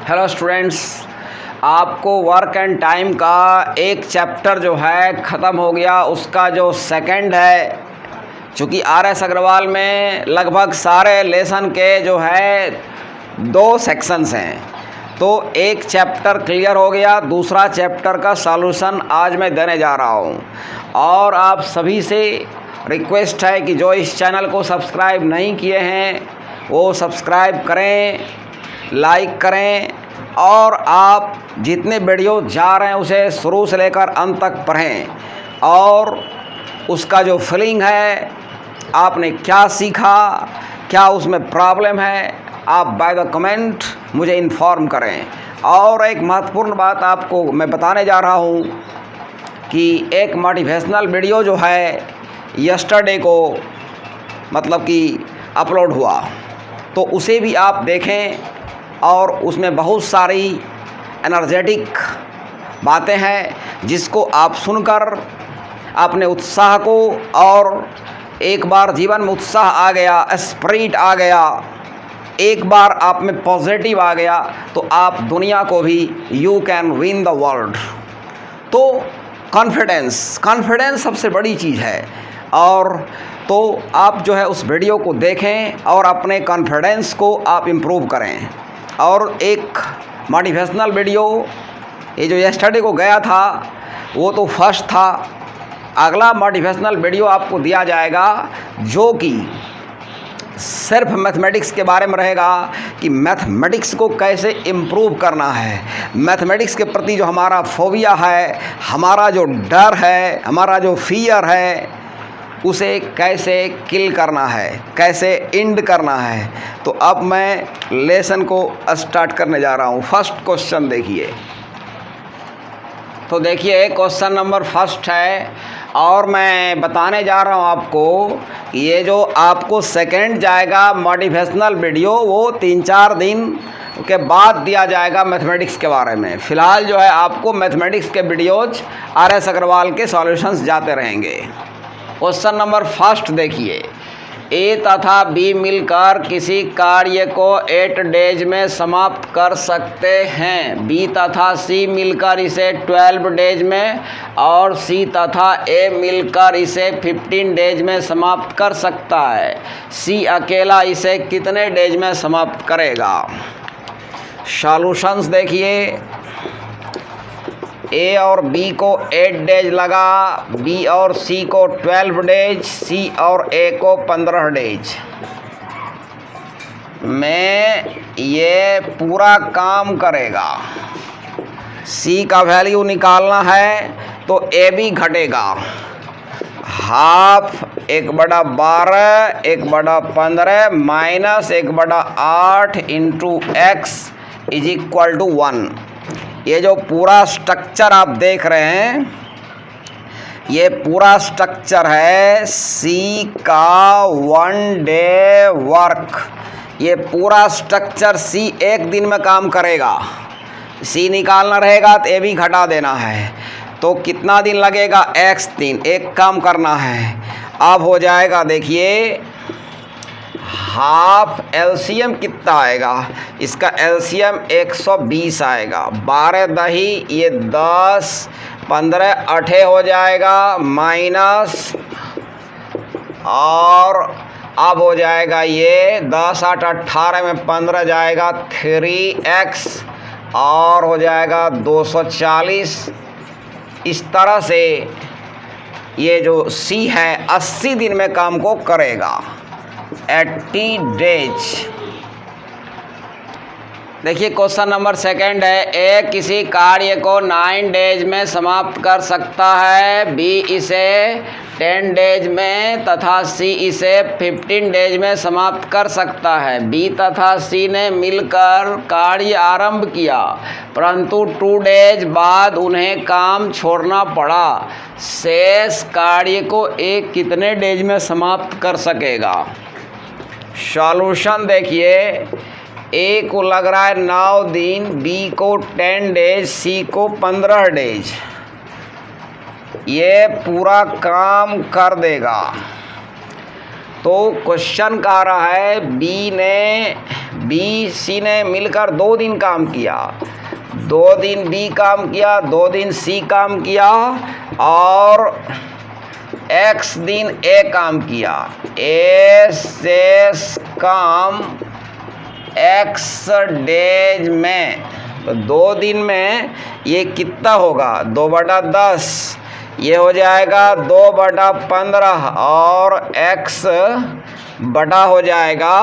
Hello students, आपको work and time का एक चैप्टर जो है ख़त्म हो गया। उसका जो सेकंड है, चूँकि आर.एस. अग्रवाल में लगभग सारे लेसन के जो है 2 सेक्शंस हैं, तो एक चैप्टर क्लियर हो गया। दूसरा चैप्टर का सॉल्यूशन आज मैं देने जा रहा हूँ। और आप सभी से रिक्वेस्ट है कि जो इस चैनल को सब्सक्राइब नहीं किए हैं वो सब्सक्राइब करें, लाइक करें, और आप जितने वीडियो जा रहे हैं उसे शुरू से लेकर अंत तक पढ़ें। और उसका जो फीलिंग है, आपने क्या सीखा, क्या उसमें प्रॉब्लम है, आप बाय द कमेंट मुझे इन्फॉर्म करें। और एक महत्वपूर्ण बात आपको मैं बताने जा रहा हूँ कि एक मोटिवेशनल वीडियो जो है यस्टरडे को मतलब कि अपलोड हुआ, तो उसे भी आप देखें। और उसमें बहुत सारी एनर्जेटिक बातें हैं जिसको आप सुनकर अपने उत्साह को, और एक बार जीवन में उत्साह आ गया, स्पिरिट आ गया, एक बार आप में पॉजिटिव आ गया, तो आप दुनिया को भी you can win the world. तो कॉन्फिडेंस सबसे बड़ी चीज़ है। और तो आप जो है उस वीडियो को देखें और अपने कॉन्फिडेंस को आप इम्प्रूव करें। और एक मोटिवेशनल वीडियो ये जो यस्टरडे को गया था वो तो फर्स्ट था। अगला मोटिवेशनल वीडियो आपको दिया जाएगा जो कि सिर्फ मैथमेटिक्स के बारे में रहेगा कि मैथमेटिक्स को कैसे इम्प्रूव करना है, मैथमेटिक्स के प्रति जो हमारा फोबिया है, हमारा जो डर है, हमारा जो फियर है, उसे कैसे किल करना है, कैसे एंड करना है। तो अब मैं लेसन को स्टार्ट करने जा रहा हूँ। फर्स्ट क्वेश्चन देखिए। तो देखिए क्वेश्चन नंबर फर्स्ट है, और मैं बताने जा रहा हूँ आपको ये जो आपको सेकंड जाएगा मोटिवेशनल वीडियो, वो 3-4 दिन के बाद दिया जाएगा मैथमेटिक्स के बारे में। फ़िलहाल जो है आपको मैथमेटिक्स के वीडियोज आर.एस. अग्रवाल के सॉल्यूशंस जाते रहेंगे। क्वेश्चन नंबर फर्स्ट देखिए, ए तथा बी मिलकर किसी कार्य को 8 डेज में समाप्त कर सकते हैं। बी तथा सी मिलकर इसे 12 डेज में, और सी तथा ए मिलकर इसे 15 डेज में समाप्त कर सकता है। सी अकेला इसे कितने डेज में समाप्त करेगा? सॉल्यूशंस देखिए। ए और बी को 8 डेज लगा, बी और सी को 12 डेज, सी और ए को 15 डेज में ये पूरा काम करेगा। सी का वैल्यू निकालना है तो ए भी घटेगा। Half 1/12 1/15 minus 1/8 into X is equal to 1। ये जो पूरा स्ट्रक्चर आप देख रहे हैं, ये पूरा स्ट्रक्चर है सी का 1 डे वर्क। ये पूरा स्ट्रक्चर सी एक दिन में काम करेगा। सी निकालना रहेगा तो ए भी घटा देना है, तो कितना दिन लगेगा? x दिन एक काम करना है। अब हो जाएगा, देखिए हाफ एलसीएम कितना आएगा? इसका एलसीएम 120 आएगा। 12 दही ये 10, 15 8 हो जाएगा, माइनस, और अब हो जाएगा ये 10 8 18 में 15 जाएगा 3x, और हो जाएगा 240। इस तरह से ये जो सी है 80 दिन में काम को करेगा, 80 डेज। देखिए क्वेश्चन नंबर सेकंड है, ए किसी कार्य को 9 डेज में समाप्त कर सकता है, बी इसे 10 डेज में तथा सी इसे 15 डेज में समाप्त कर सकता है। बी तथा सी ने मिलकर कार्य आरंभ किया, परंतु 2 डेज बाद उन्हें काम छोड़ना पड़ा। शेष कार्य को ए कितने डेज में समाप्त कर सकेगा? सॉल्यूशन देखिए। ए को लग रहा है 9 दिन, बी को 10 डेज, सी को 15 डेज। ये पूरा काम कर देगा। तो क्वेश्चन कह रहा है बी सी ने मिलकर 2 दिन काम किया, 2 दिन बी काम किया, 2 दिन सी काम किया और x दिन ए काम किया। ए शेष काम x डेज में, तो 2 दिन में ये कितना होगा 2/10, ये हो जाएगा 2/15 और x बटा हो जाएगा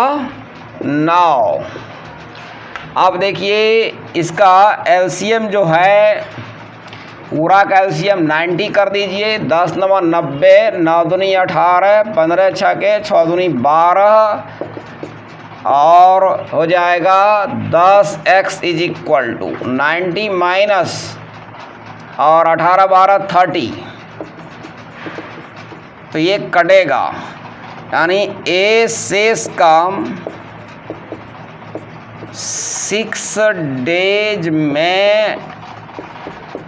9। अब देखिए इसका एलसीएम जो है, पूरा का एलसीएम 90 कर दीजिए। 10 9 90, 9 दूनी 18, 15 छके 6 दूनी 12 और हो जाएगा 10x is equal to 90 minus और 18 12 30, तो ये कटेगा, यानी ए शेष काम 6 डेज में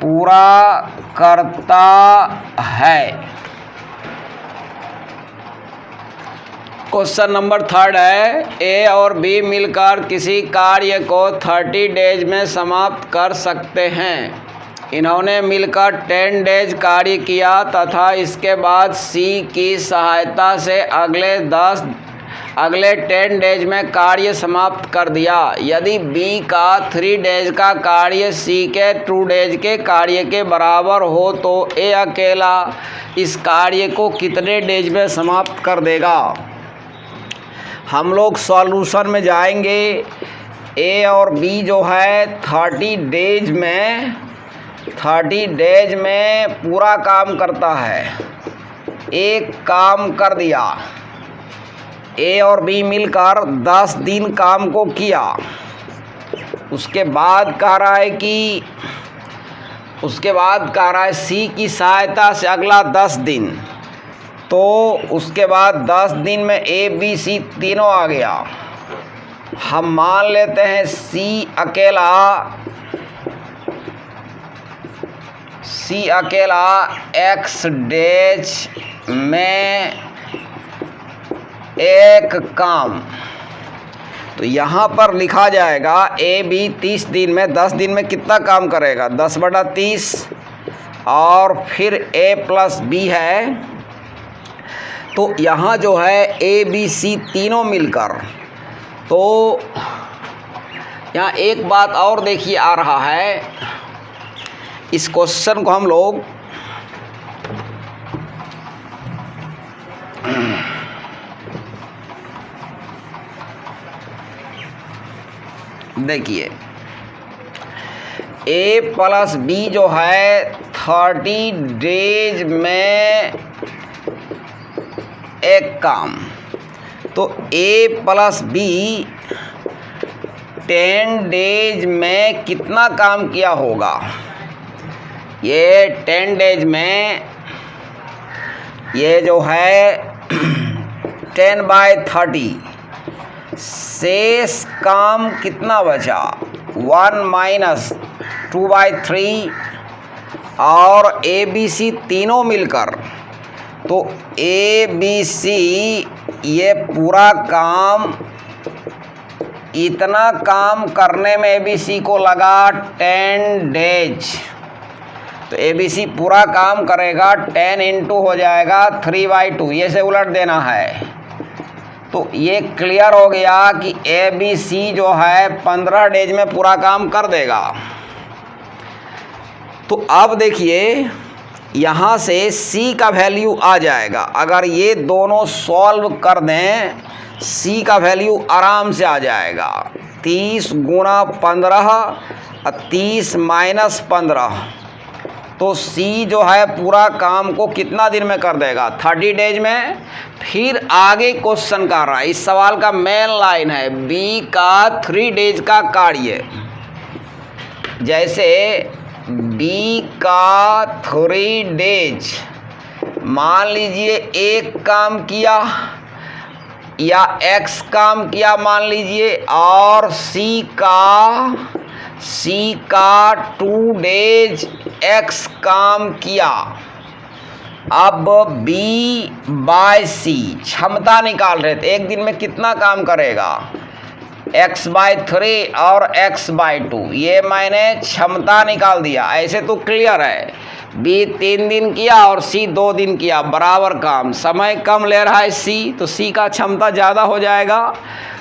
पूरा करता है। क्वेश्चन नंबर 3 है, ए और बी मिलकर किसी कार्य को 30 डेज में समाप्त कर सकते हैं। इन्होंने मिलकर 10 डेज कार्य किया तथा इसके बाद सी की सहायता से अगले 10 डेज में कार्य समाप्त कर दिया। यदि बी का 3 डेज का कार्य सी के 2 डेज के कार्य के बराबर हो तो ए अकेला इस कार्य को कितने डेज में समाप्त कर देगा। हम लोग सॉल्यूशन में जाएंगे। ए और बी जो है 30 डेज में पूरा काम करता है। एक काम कर दिया, ए और बी मिलकर 10 दिन काम को किया। उसके बाद कह रहा है सी की सहायता से अगला 10 दिन, तो उसके बाद 10 दिन में ए बी सी तीनों आ गया। हम मान लेते हैं सी अकेला x डेज में एक काम, तो यहाँ पर लिखा जाएगा ए बी 30 दिन में 10 दिन में कितना काम करेगा 10/30 और फिर ए प्लस बी है, तो यहाँ जो है ए बी सी तीनों मिलकर, तो यहाँ एक बात और देखिए आ रहा है। इस क्वेश्चन को हम लोग देखिए, ए प्लस बी जो है 30 डेज में एक काम, तो ए प्लस बी 10 डेज में कितना काम किया होगा। ये 10 डेज में ये जो है 10/30, शेष काम कितना बचा 1 - 2/3 और ए बी सी तीनों मिलकर, तो ए बी सी ये पूरा काम, इतना काम करने में ए बी सी को लगा 10 डेज, तो ए बी सी पूरा काम करेगा 10 इंटू हो जाएगा 3/2, ये से उलट देना है। तो ये क्लियर हो गया कि ए बी सी जो है 15 डेज में पूरा काम कर देगा। तो अब देखिए यहाँ से सी का वैल्यू आ जाएगा। अगर ये दोनों सॉल्व कर दें, सी का वैल्यू आराम से आ जाएगा। 30 गुणा 15, 30 माइनस 15, तो सी जो है पूरा काम को कितना दिन में कर देगा 30 डेज में। फिर आगे क्वेश्चन कर रहा है, इस सवाल का मेन लाइन है बी का 3 डेज का कार्य। जैसे बी का 3 डेज, मान लीजिए एक काम किया या x काम किया मान लीजिए, और सी का 2 डेज x काम किया। अब B बाय C क्षमता निकाल रहे थे, एक दिन में कितना काम करेगा। x/3 और x/2, ये मैंने क्षमता निकाल दिया। ऐसे तो क्लियर है, बी 3 दिन किया और सी 2 दिन किया, बराबर काम, समय कम ले रहा है सी, तो सी का क्षमता ज़्यादा हो जाएगा।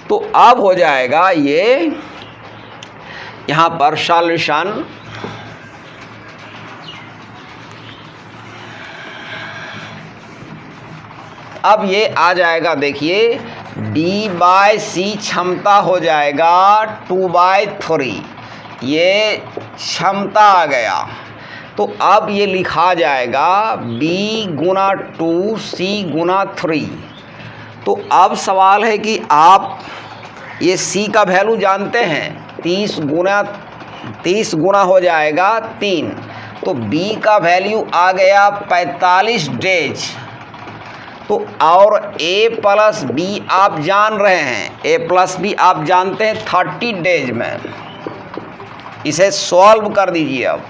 तो अब हो जाएगा ये यहाँ पर सॉल्यूशन। अब ये आ जाएगा, देखिए D/C क्षमता हो जाएगा 2/3, ये क्षमता आ गया। तो अब ये लिखा जाएगा B गुना 2 C गुना 3। तो अब सवाल है कि आप ये C का वैल्यू जानते हैं, 30 गुना हो जाएगा 3, तो B का वैल्यू आ गया 45 डेज। तो और A+B आप जान रहे हैं, A+B आप जानते हैं 30 डेज में। इसे सॉल्व कर दीजिए, अब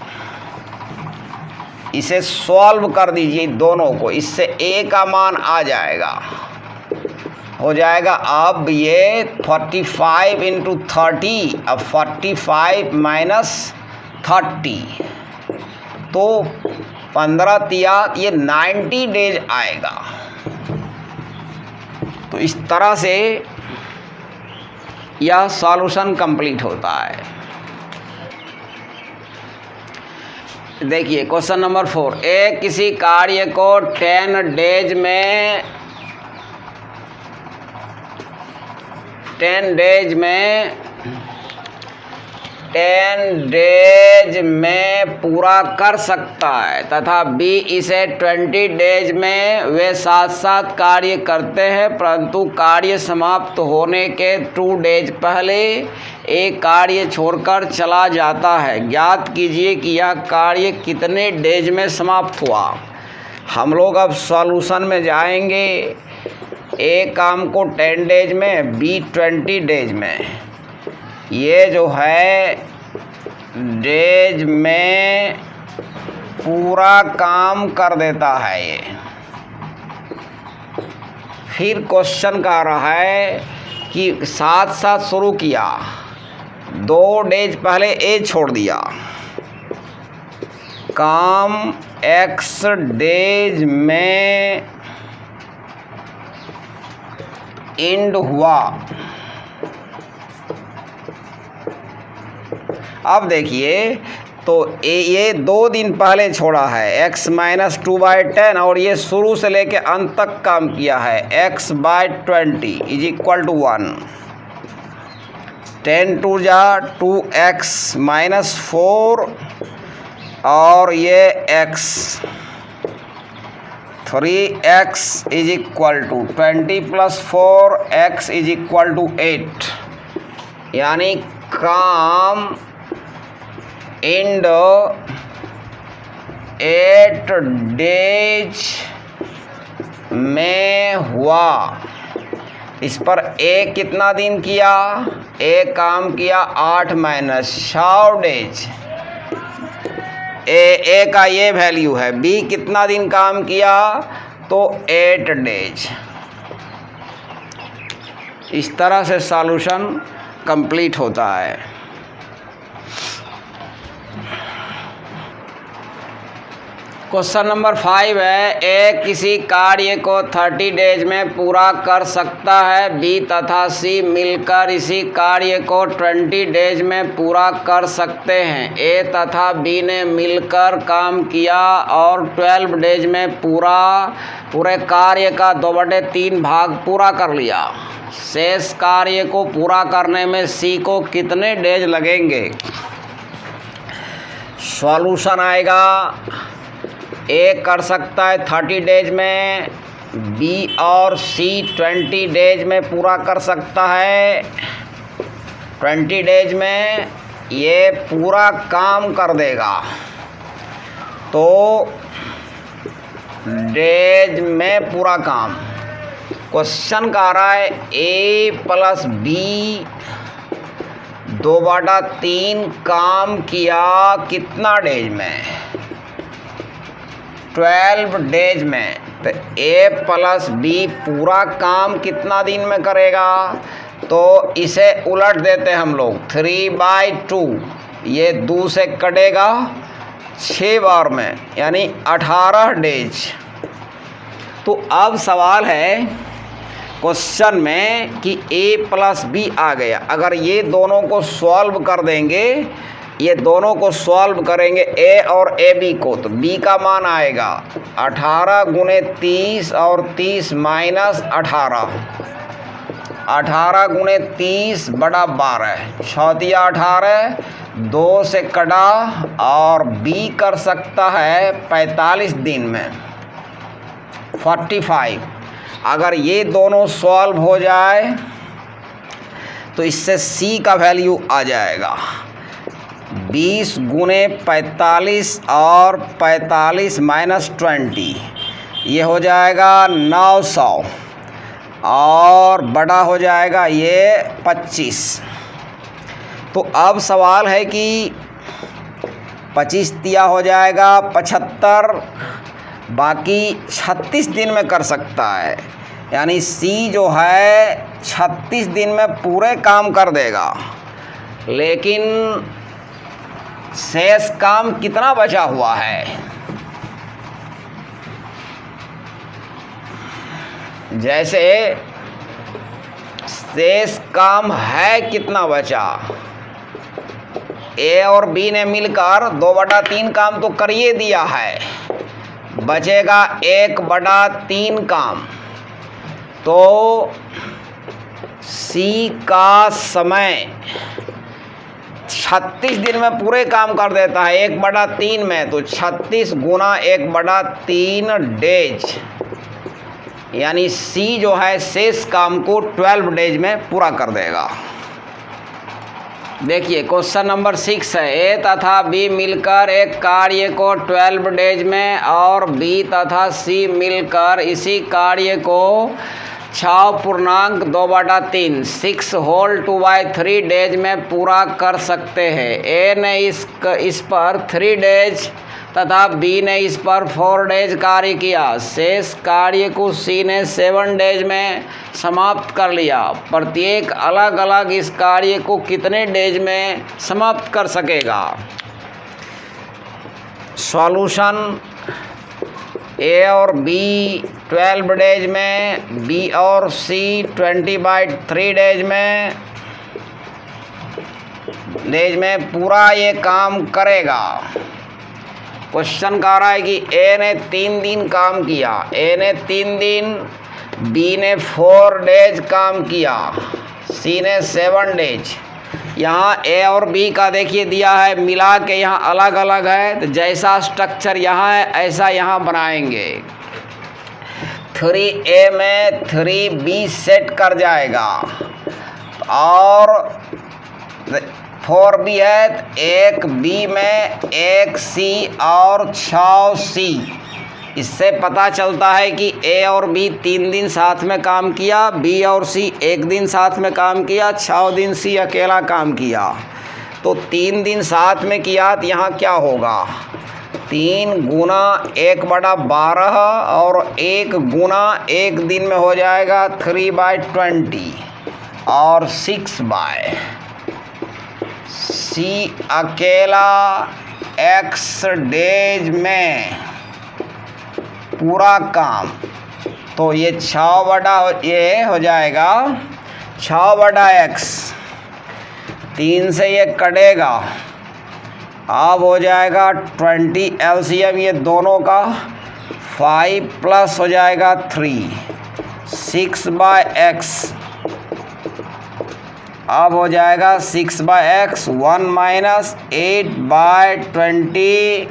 इसे सॉल्व कर दीजिए दोनों को, इससे A का मान आ जाएगा, हो जाएगा। अब ये 45 × 30, अब 45 - 30, तो 15 तिया ये 90 डेज आएगा। तो इस तरह से यह सॉल्यूशन कंप्लीट होता है। देखिए क्वेश्चन नंबर 4, किसी कार्य को 10 डेज में पूरा कर सकता है तथा B इसे 20 डेज में वे साथ साथ कार्य करते हैं, परंतु कार्य समाप्त होने के 2 डेज पहले एक कार्य छोड़कर चला जाता है। ज्ञात कीजिए कि यह कार्य कितने डेज में समाप्त हुआ। हम लोग अब सॉल्यूशन में जाएंगे। A काम को 10 डेज में, B 20 डेज में। ये जो है डेज में पूरा काम कर देता है ये। फिर क्वेश्चन का रहा है कि साथ साथ शुरू किया, 2 डेज पहले A छोड़ दिया, काम X डेज में एंड हुआ। अब देखिए, तो ये 2 दिन पहले छोड़ा है, x - 2/10, और ये शुरू से लेके अंत तक काम किया है, x/20 = 1। 10 × 2 = 2x - 4, और ये x 3x = 20 + 4x = 8, यानी काम एंड 8 डेज में हुआ। इस पर A कितना दिन किया? A काम किया 8 - 6 डेज। A का ये वैल्यू है। B कितना दिन काम किया? तो 8 डेज। इस तरह से सॉल्यूशन कंप्लीट होता है। क्वेश्चन नंबर 5 है, A किसी कार्य को 30 डेज में पूरा कर सकता है, B तथा C मिलकर इसी कार्य को 20 डेज में पूरा कर सकते हैं। A तथा B ने मिलकर काम किया और 12 डेज में पूरे कार्य का 2/3 भाग पूरा कर लिया। शेष कार्य को पूरा करने में C को कितने डेज लगेंगे? सॉल्यूशन आएगा, A कर सकता है 30 डेज में, B और C 20 डेज में पूरा कर सकता है। 20 डेज में ये पूरा काम कर देगा, तो डेज में पूरा काम। क्वेश्चन का आ रहा है A + B 2/3 काम किया कितना डेज में? 12 डेज में। तो A + B पूरा काम कितना दिन में करेगा? तो इसे उलट देते हम लोग, 3/2 ये 2 से कटेगा 6 बार में, यानी 18 डेज। तो अब सवाल है क्वेश्चन में कि a प्लस बी आ गया। अगर ये दोनों को सॉल्व कर देंगे, ये दोनों को सॉल्व करेंगे a और ए बी को, तो b का मान आएगा 18 गुने 30 और 30 माइनस 18 गुने 30 बड़ा 12, 6 18, 2 से कटा, और b कर सकता है 45 दिन में 45। अगर ये दोनों सॉल्व हो जाए तो इससे c का वैल्यू आ जाएगा 20 गुने 45 और 45 माइनस 20, ये हो जाएगा 900, और बड़ा हो जाएगा ये 25। तो अब सवाल है कि 25 दिया हो जाएगा 75, बाकी 36 दिन में कर सकता है, यानी C जो है 36 दिन में पूरे काम कर देगा। लेकिन शेष काम कितना बचा हुआ है? जैसे शेष काम है कितना बचा, A और B ने मिलकर 2/3 काम तो कर ही दिया है, बचेगा 1/3 काम। तो C का समय 36 दिन में पूरे काम कर देता है 1/3 में, तो 36 गुना 1/3 डेज, यानी C जो है शेष काम को 12 डेज में पूरा कर देगा। देखिए क्वेश्चन नंबर 6 है, ए तथा बी मिलकर एक कार्य को 12 डेज में और बी तथा सी मिलकर इसी कार्य को 6.2/3 6 होल 2/3 डेज में पूरा कर सकते हैं। ए ने इस पर 3 डेज तथा बी ने इस पर 4 डेज कार्य किया। शेष कार्य को सी ने 7 डेज में समाप्त कर लिया। प्रत्येक अलग अलग इस कार्य को कितने डेज में समाप्त कर सकेगा? सॉल्यूशन, ए और बी 12 डेज में, बी और सी 20/3 डेज में पूरा ये काम करेगा। क्वेश्चन कह रहा है कि ए ने 3 दिन काम किया, ए ने 3 दिन, बी ने 4 डेज काम किया, सी ने 7 डेज। यहाँ ए और बी का देखिए दिया है, मिला के यहाँ अलग अलग है, तो जैसा स्ट्रक्चर यहाँ है ऐसा यहाँ बनाएंगे। 3A में 3B सेट कर जाएगा, और 4B है, तो 1B में 1C और 6C। इससे पता चलता है कि ए और बी 3 दिन साथ में काम किया, बी और सी 1 दिन साथ में काम किया, 6 दिन सी अकेला काम किया। तो 3 दिन साथ में किया तो यहाँ क्या होगा, 3 गुना 1/12 और 1 गुना 1 दिन में हो जाएगा 3/20 और 6/, सी अकेला x डेज में पूरा काम। तो ये 6 ये हो जाएगा 6/x, 3 से ये कटेगा, अब हो जाएगा 20 LCM ये दोनों का, 5 प्लस हो जाएगा 3, 6/x, अब हो जाएगा 6/x, 1 माइनस 8/20,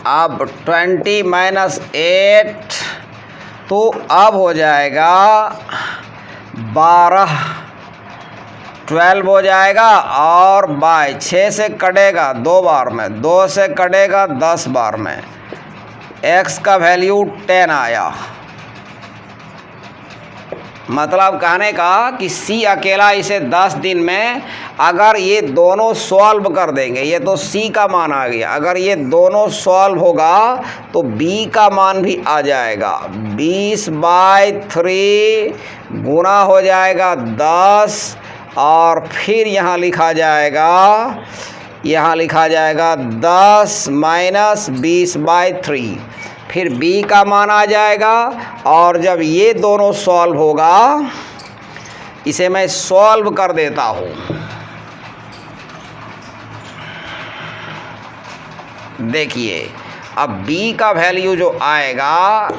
अब 20 माइनस 8, तो अब हो जाएगा 12 हो जाएगा, और बाय 6 से कटेगा 2 बार में, 2 से कटेगा 10 बार में, x का वैल्यू 10 आया। मतलब कहने का कि सी अकेला इसे 10 दिन में अगर ये दोनों सॉल्व कर देंगे, ये तो सी का मान आ गया, अगर ये दोनों सॉल्व होगा तो बी का मान भी आ जाएगा। 20/3 गुना हो जाएगा 10 और फिर यहाँ लिखा जाएगा 10 माइनस 20/3, फिर b का मान आ जाएगा। और जब ये दोनों सॉल्व होगा, इसे मैं सॉल्व कर देता हूँ। देखिए अब b का वैल्यू जो आएगा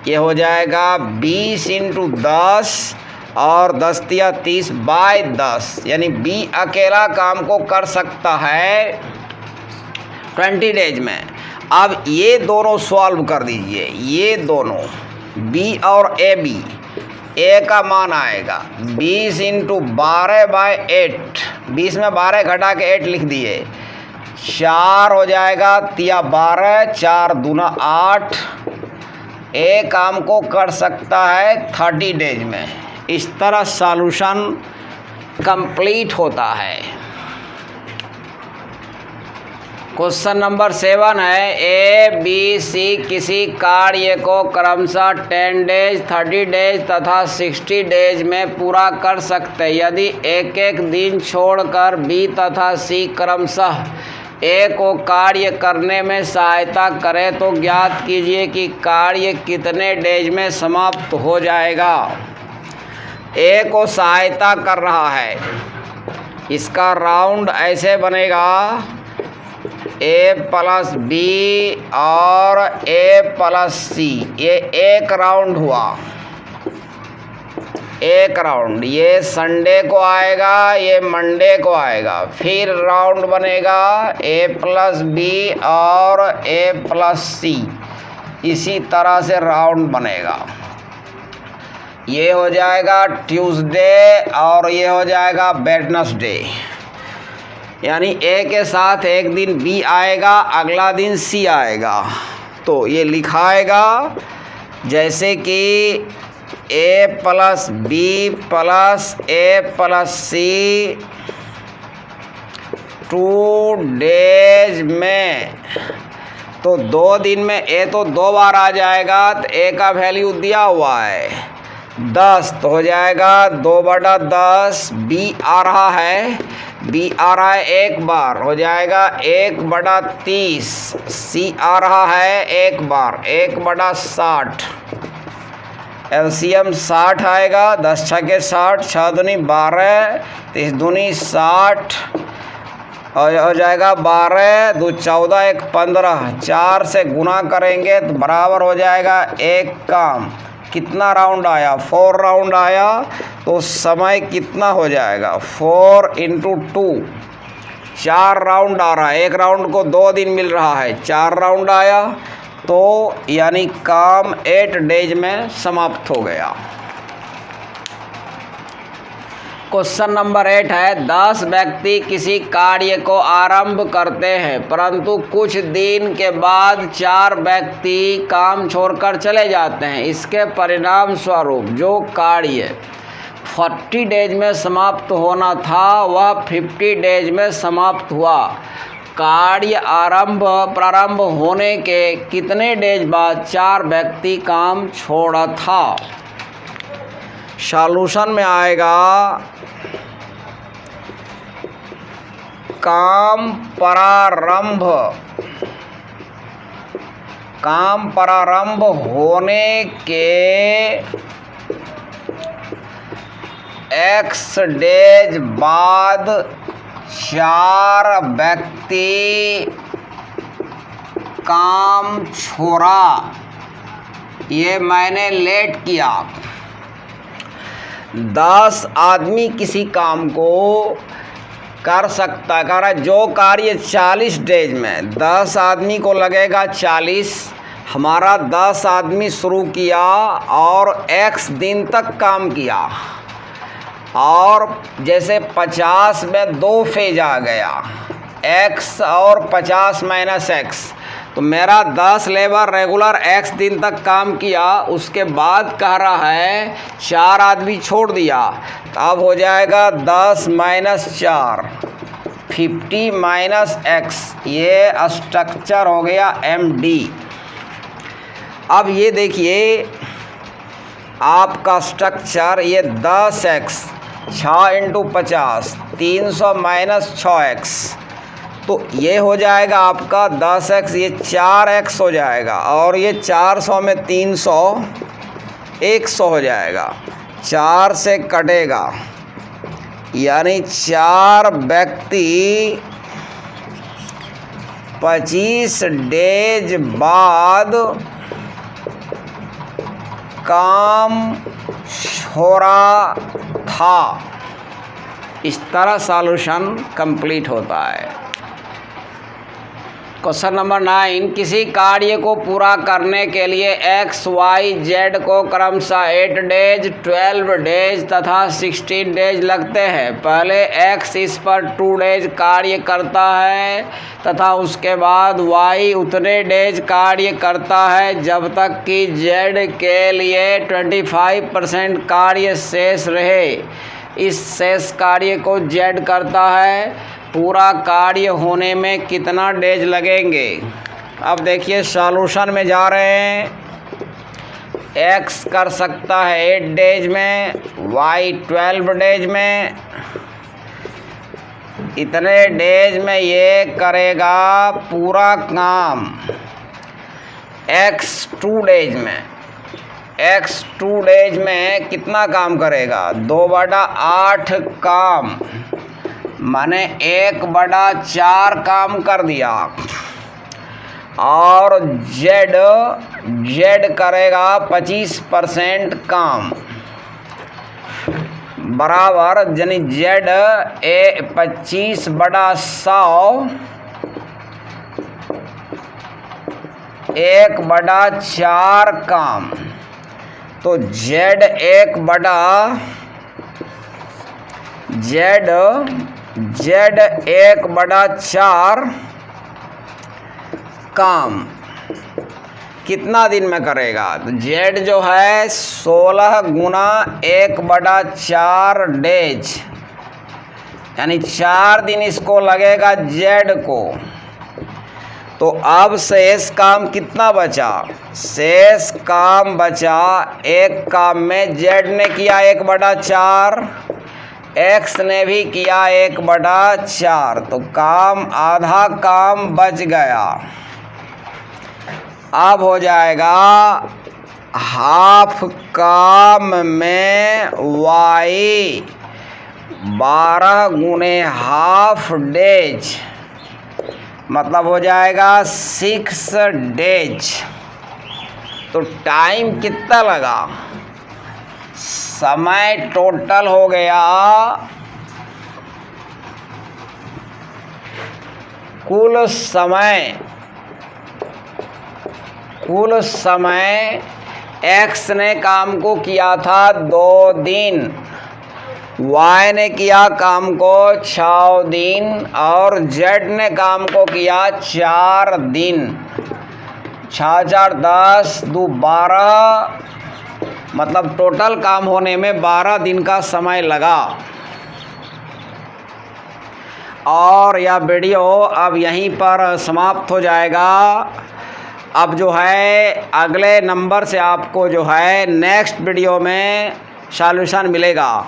ये हो जाएगा 20 × 10 और 10 × 30/10, यानी b अकेला काम को कर सकता है 20 डेज में। अब ये दोनों सॉल्व कर दीजिए, ये दोनों b और ab, a का मान आएगा 20 × 12/8, 20 में 12 घटा के 8 लिख दिए, 4 हो जाएगा, 12, 4 दूना 8। ए काम को कर सकता है 30 डेज में। इस तरह सॉल्यूशन कंप्लीट होता है। क्वेश्चन नंबर 7 है, ए बी सी किसी कार्य को क्रमशः 10 डेज, 30 डेज तथा 60 डेज में पूरा कर सकते हैं। यदि एक एक दिन छोड़कर बी तथा सी क्रमशः ए को कार्य करने में सहायता करें तो ज्ञात कीजिए कि कार्य कितने डेज में समाप्त हो जाएगा। ए को सहायता कर रहा है, इसका राउंड ऐसे बनेगा ए प्लस बी और ए प्लस सी, ये एक राउंड हुआ, एक राउंड। ये संडे को आएगा, ये मंडे को आएगा, फिर राउंड बनेगा ए प्लस बी और ए प्लस सी, इसी तरह से राउंड बनेगा। ये हो जाएगा ट्यूसडे और ये हो जाएगा वेडनेसडे, यानी ए के साथ एक दिन बी आएगा, अगला दिन सी आएगा। तो ये लिखाएगा जैसे कि ए प्लस बी प्लस ए प्लस सी 2 डेज में, तो 2 दिन में ए तो 2 बार आ जाएगा, तो ए का वैल्यू दिया हुआ है 10, तो हो जाएगा 2/10। बी आ रहा है, बी आ रहा है एक बार, हो जाएगा 1/30। सी आ रहा है एक बार, 1/60। एलसीएम 60 आएगा, 10 × 6 = 60, 6 दूनी 12, 30 दूनी 60 और हो जाएगा 12, 2 14, 1 15। 4 से गुना करेंगे तो बराबर हो जाएगा एक काम। कितना राउंड आया? 4 राउंड आया। तो समय कितना हो जाएगा? 4 × 2, 4 राउंड आ रहा है। एक राउंड को 2 दिन मिल रहा है, 4 राउंड आया, तो यानी काम 8 डेज में समाप्त हो गया। क्वेश्चन नंबर 8 है, 10 व्यक्ति किसी कार्य को आरंभ करते हैं परंतु कुछ दिन के बाद 4 व्यक्ति काम छोड़कर चले जाते हैं। इसके परिणाम स्वरूप जो कार्य 40 डेज में समाप्त होना था वह 50 डेज में समाप्त हुआ। कार्य प्रारंभ होने के कितने डेज बाद 4 व्यक्ति काम छोड़ा था? सॉल्यूशन में आएगा काम प्रारंभ होने के x डेज बाद 4 व्यक्ति काम छोड़ा। ये मैंने लेट किया। 10 आदमी किसी काम को कर सकता है, कह रहा है जो कार्य 40 डेज में 10 आदमी को लगेगा 40, हमारा 10 आदमी शुरू किया और x दिन तक काम किया, और जैसे 50 में 2 फेज आ गया x और 50 - x, तो मेरा 10 लेबर रेगुलर x दिन तक काम किया, उसके बाद कह रहा है 4 आदमी छोड़ दिया, तो अब हो जाएगा 10 माइनस 4 50 माइनस x, ये स्ट्रक्चर हो गया MD। अब ये देखिए आपका स्ट्रक्चर, ये 10x 6 इंटू 50 300 माइनस 6x, तो ये हो जाएगा आपका 10x, ये 4x हो जाएगा, और ये 400 में 300 100 हो जाएगा, 4 से कटेगा, यानी 4 व्यक्ति 25 डेज बाद काम हो रहा था। इस तरह सॉल्यूशन कंप्लीट होता है। क्वेश्चन नंबर 9, किसी कार्य को पूरा करने के लिए x, y, z को क्रमशः 8 डेज, 12 डेज तथा 16 डेज लगते हैं। पहले x इस पर 2 डेज कार्य करता है तथा उसके बाद y उतने डेज कार्य करता है जब तक कि z के लिए 25% कार्य शेष रहे। इस शेष कार्य को z करता है। पूरा कार्य होने में कितना डेज लगेंगे? अब देखिए सॉल्यूशन में जा रहे हैं। x कर सकता है 8 डेज में, y 12 डेज में, इतने डेज में ये करेगा पूरा काम। x 2 डेज में, x 2 डेज में कितना काम करेगा? 2/8 काम, माने 1/4 काम कर दिया। और z करेगा 25% काम, बराबर, यानी z 25/100 1/4 काम, तो z 1/4 काम कितना दिन में करेगा? तो z जो है 16 गुना 1/4 डेज, यानी 4 दिन इसको लगेगा z को। तो अब शेष काम कितना बचा? शेष काम बचा, एक काम में z ने किया 1/4, x ने भी किया 1/4, तो काम, आधा काम बच गया। अब हो जाएगा हाफ काम में y 12 गुने हाफ डेज, मतलब हो जाएगा 6 डेज। तो टाइम कितना लगा? समय टोटल हो गया, कुल समय x ने काम को किया था 2 दिन, y ने किया काम को 6 दिन, और z ने काम को किया 4 दिन। 6 4 10 2 12, मतलब टोटल काम होने में 12 दिन का समय लगा। और यह वीडियो अब यहीं पर समाप्त हो जाएगा। अब जो है अगले नंबर से आपको जो है नेक्स्ट वीडियो में सॉल्यूशन मिलेगा।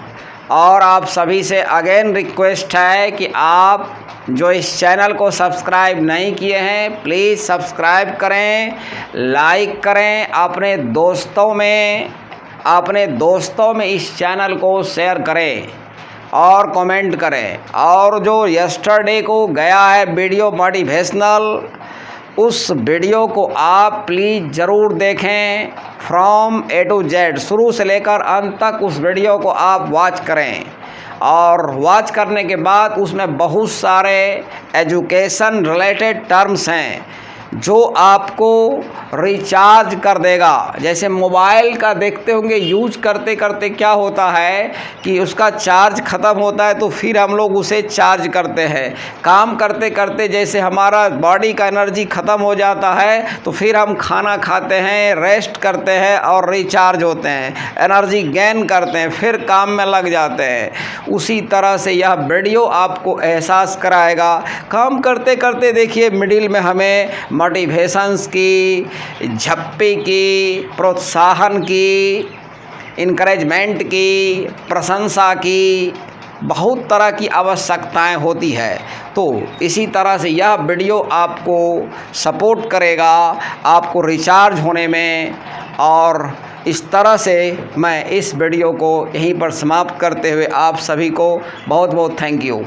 और आप सभी से अगेन रिक्वेस्ट है कि आप जो इस चैनल को सब्सक्राइब नहीं किए हैं, प्लीज़ सब्सक्राइब करें, लाइक करें, अपने दोस्तों में इस चैनल को शेयर करें और कमेंट करें। और जो यस्टरडे को गया है वीडियो मोटिवेशनल, उस वीडियो को आप प्लीज़ ज़रूर देखें, फ्रॉम A to Z, शुरू से लेकर अंत तक उस वीडियो को आप वॉच करें। और वॉच करने के बाद उसमें बहुत सारे एजुकेशन रिलेटेड टर्म्स हैं जो आपको रिचार्ज कर देगा। जैसे मोबाइल का देखते होंगे यूज करते करते क्या होता है कि उसका चार्ज ख़त्म होता है तो फिर हम लोग उसे चार्ज करते हैं। काम करते करते जैसे हमारा बॉडी का एनर्जी ख़त्म हो जाता है तो फिर हम खाना खाते हैं, रेस्ट करते हैं और रिचार्ज होते हैं, एनर्जी गेन करते हैं, फिर काम में लग जाते हैं। उसी तरह से यह वीडियो आपको एहसास कराएगा। काम करते करते देखिए मिडिल में हमें मोटिवेशंस की, झप्पी की, प्रोत्साहन की, इनकरेजमेंट की, प्रशंसा की, बहुत तरह की आवश्यकताएं होती है। तो इसी तरह से यह वीडियो आपको सपोर्ट करेगा आपको रिचार्ज होने में। और इस तरह से मैं इस वीडियो को यहीं पर समाप्त करते हुए आप सभी को बहुत बहुत थैंक यू।